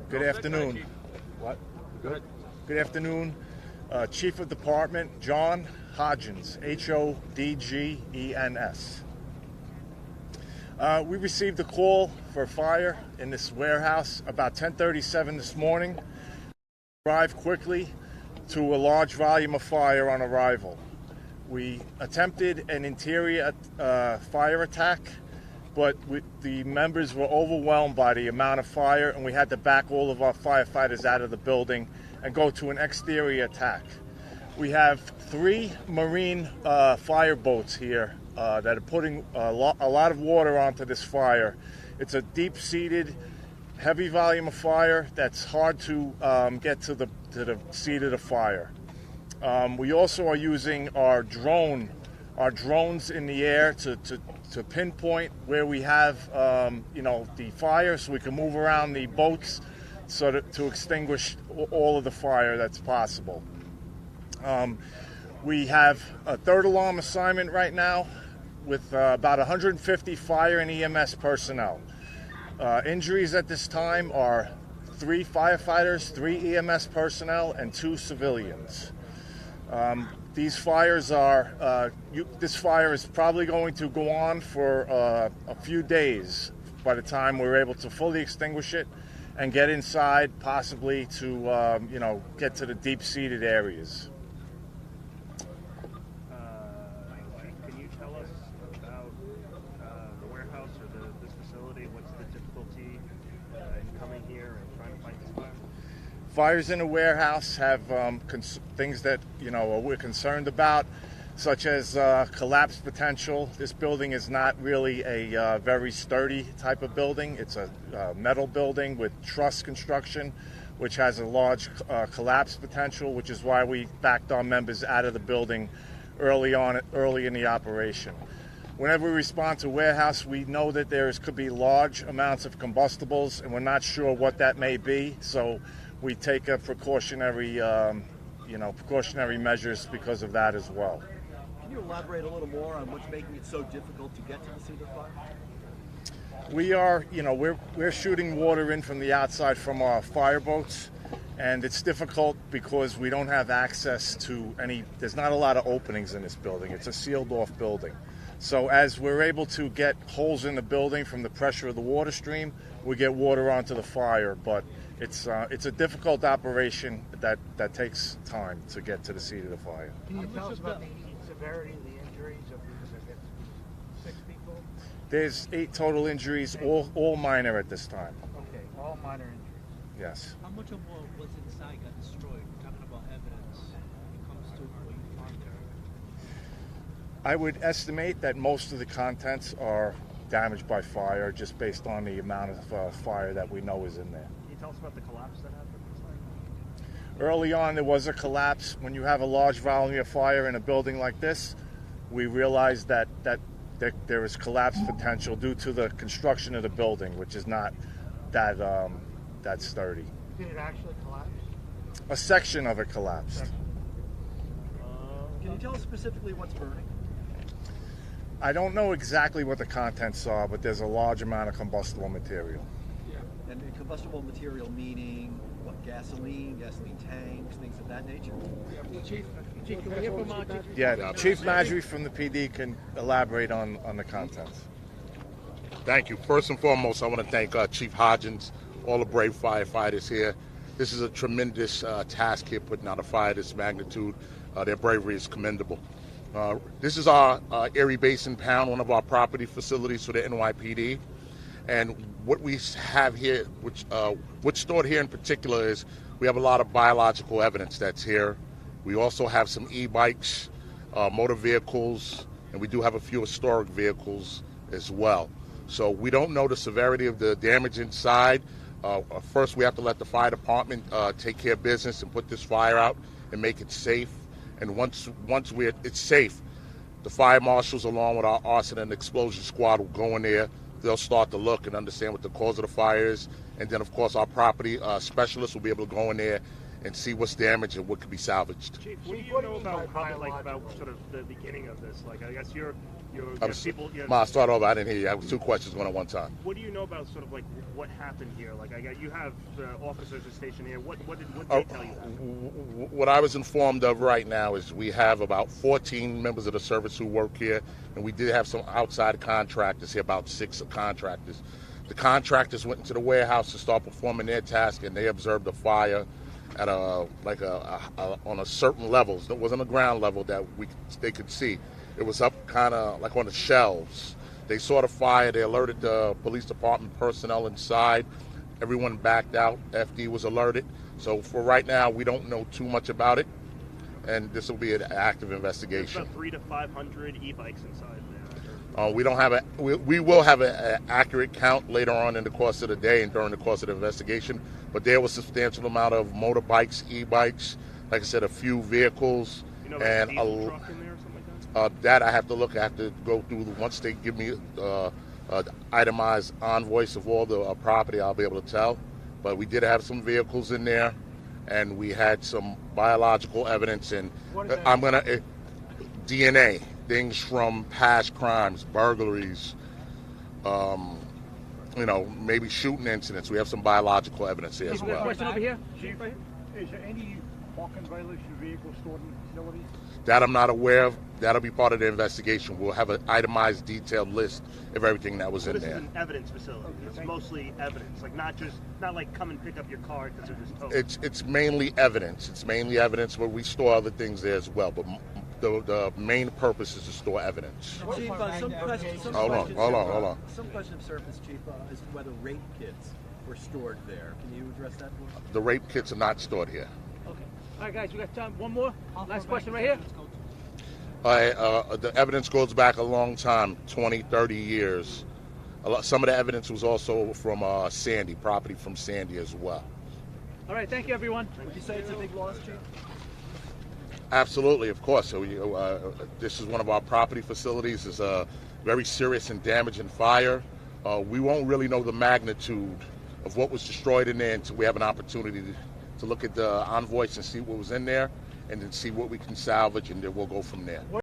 Good afternoon. What? Good. Good afternoon. Chief of Department John Hodgens, Hodgens. We received a call for a fire in this warehouse about 10:37 this morning. Arrived quickly to a large volume of fire on arrival. We attempted an interior fire attack, but the members were overwhelmed by the amount of fire, and we had to back all of our firefighters out of the building and go to an exterior attack. We have 3 marine fire boats here that are putting a lot of water onto this fire. It's a deep-seated, heavy volume of fire that's hard to get to the seat of the fire. We also are using our drones in the air to pinpoint where we have the fire, so we can move around the boats to extinguish all of the fire that's possible. We have a 3rd alarm assignment right now with about 150 fire and EMS personnel. Injuries at this time are 3 firefighters, 3 EMS personnel, and 2 civilians. These fires are, this fire is probably going to go on for a few days by the time we're able to fully extinguish it and get inside, possibly to, get to the deep-seated areas. Can you tell us about the warehouse or this facility? What's the difficulty in coming here and trying to fight this fire? Fires in a warehouse have things that we're concerned about, such as collapse potential. This building is not really a very sturdy type of building. It's a metal building with truss construction, which has a large collapse potential, which is why we backed our members out of the building early in the operation. Whenever we respond to a warehouse, we know that could be large amounts of combustibles, and we're not sure what that may be. So we take a precautionary measures because of that as well. Can you elaborate a little more on what's making it so difficult to get to the seat of the fire? We are, we're shooting water in from the outside from our fire boats, and it's difficult because we don't have access to there's not a lot of openings in this building. It's a sealed off building. So as we're able to get holes in the building from the pressure of the water stream, we get water onto the fire, but it's a difficult operation that takes time to get to the seat of the fire. Can you tell us about the severity of the injuries of 6 people? There's 8 total injuries, all minor at this time. Okay, all minor injuries. Yes. How much of what was inside got destroyed? We're talking about evidence when it comes to what you found there. I would estimate that most of the contents are damaged by fire, just based on the amount of fire that we know is in there. Can you tell us about the collapse that happened? Early on, there was a collapse. When you have a large volume of fire in a building like this, we realized that there is collapse potential due to the construction of the building, which is not that sturdy. Did it actually collapse? A section of it collapsed. Can you tell us specifically what's burning? I don't know exactly what the contents are, but there's a large amount of combustible material. Yeah. And combustible material meaning what? Gasoline tanks, things of that nature? Chief, can we hear from Chief? Yeah, Chief Madry from the PD can elaborate on the contents. Thank you. First and foremost, I want to thank Chief Hodgens, all the brave firefighters here. This is a tremendous task here, putting out a fire this magnitude. Their bravery is commendable. This is our Erie Basin Pound, one of our property facilities for the NYPD. And what we have here, what's stored here in particular, is we have a lot of biological evidence that's here. We also have some e-bikes, motor vehicles, and we do have a few historic vehicles as well. So we don't know the severity of the damage inside. First, we have to let the fire department take care of business and put this fire out and make it safe. And once it's safe, the fire marshals, along with our arson and explosion squad, will go in there. They'll start to look and understand what the cause of the fire is. And then, of course, our property specialists will be able to go in there and see what's damaged and what could be salvaged. Chief, what do you know about sort of the beginning of this? Like, I guess you're people. Ma, start over. I didn't hear you. I have two questions going at one time. What do you know about sort of like what happened here? Like, you have officers are stationed here. What did they tell you? What I was informed of right now is we have about 14 members of the service who work here, and we did have some outside contractors here, about 6 contractors. The contractors went into the warehouse to start performing their task, and they observed a fire at on a certain levels. It wasn't a ground level that they could see. It was up kind of like on the shelves. They saw the fire. They alerted the police department personnel inside. Everyone backed out. FD was alerted. So for right now, we don't know too much about it, and this will be an active investigation. There's about 300 to 500 e-bikes inside there. We don't have we will have an accurate count later on in the course of the day and during the course of the investigation. But there was a substantial amount of motorbikes, e-bikes, like I said, a few vehicles, Like and a diesel truck in there or something like that? That I have to look. I have to go through. Once they give me itemized invoice of all the property, I'll be able to tell. But we did have some vehicles in there, and we had some biological evidence. And I'm gonna DNA. Things from past crimes, burglaries, maybe shooting incidents. We have some biological evidence here as well. Question over here. Chief, is there any parking violation vehicles stored in the facilities? That I'm not aware of. That'll be part of the investigation. We'll have an itemized, detailed list of everything that was in This there. is an evidence facility. It's mostly evidence, like not like come and pick up your car because they're just towed. It's mainly evidence. It's mainly evidence, but we store other things there as well. But the main purpose is to store evidence. Chief, Hold on. Some question of surface, Chief, is whether rape kits were stored there. Can you address that for us? The rape kits are not stored here. Okay. All right, guys, we got time. One more. Last question right here. The evidence goes back a long time, 20, 30 years. Some of the evidence was also from Sandy, property from Sandy as well. All right, thank you, everyone. Would you say it's a big loss, Chief? Absolutely, of course. So this is one of our property facilities. It's a very serious and damaging fire. We won't really know the magnitude of what was destroyed in there until we have an opportunity to look at the invoice and see what was in there, and then see what we can salvage, and then we'll go from there.